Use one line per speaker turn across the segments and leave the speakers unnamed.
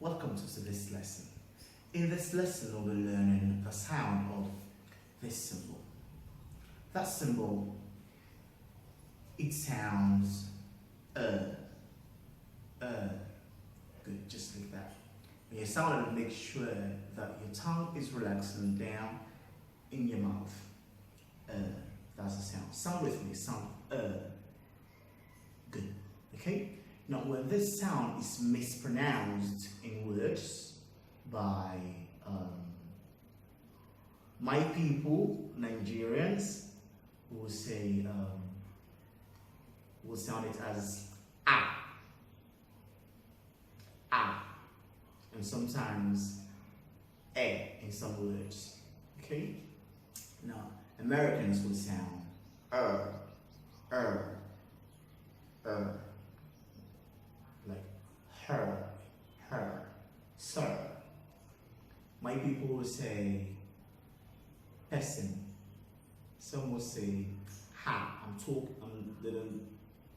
Welcome to this lesson. In this lesson, we'll be learning the sound of this symbol. That symbol, it sounds good, just like that. When you sound it, make sure that your tongue is relaxing down in your mouth. That's the sound. Sound with me. Sound good. Okay. Now, when this sound is mispronounced in words by my people, Nigerians, will say, will sound it as and sometimes in some words. Okay. Now, Americans will sound like her, sir. My people will say person. Some will say ha. I'm little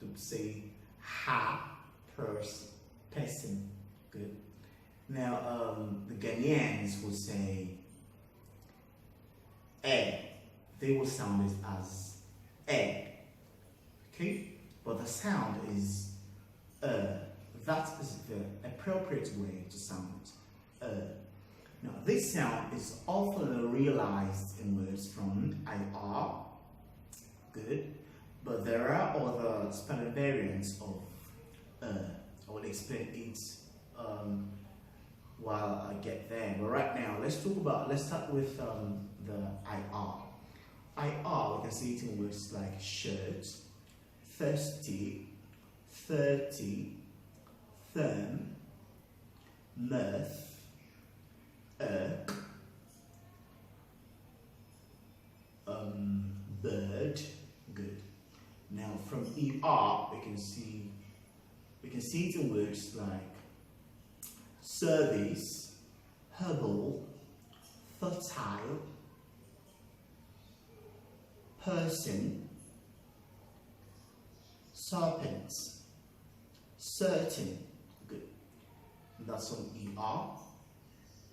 to say ha person. Good. Now the Ghanaians will say egg. They will sound it as egg. Okay? But the sound is that is the appropriate way to sound Now, this sound is often realized in words from IR, good, but there are other spelling variants of I will explain it while I get there. But right now, let's start with the IR. IR, we can see it in words like shirt, thirsty, 30, firm, mirth, bird, good. Now from ER we can see it in words like service, herbal, fertile, person, serpent, certain, good. That's on ER.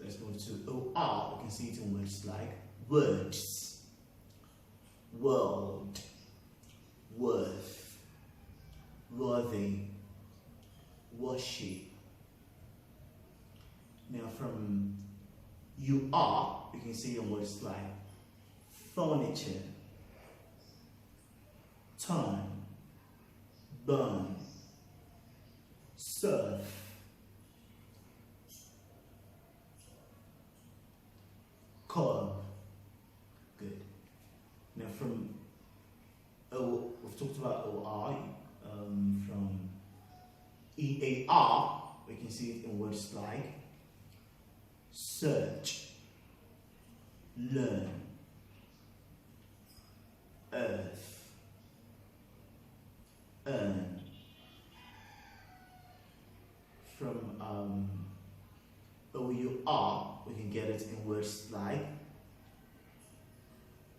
Let's move to OR. We can see it in words like words, world, worth, worthy, worship. Now from UR, we can see in words like furniture, turn, burn, surf, curb. Good. Now from we've talked about OI. From EAR, we can see it in words like search, learn, earth, earn. From OUR, we can get it in words like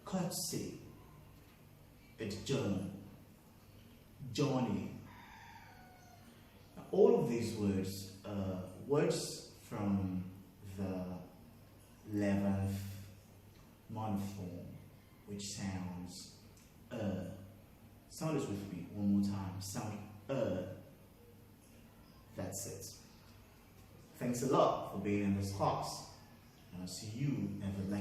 courtesy, adjourn, journey. Now, all of these words, words from the 11th monophthong, which sounds sound this with me one more time. Sound That's it. Thanks a lot for being in this class, and I'll see you in the next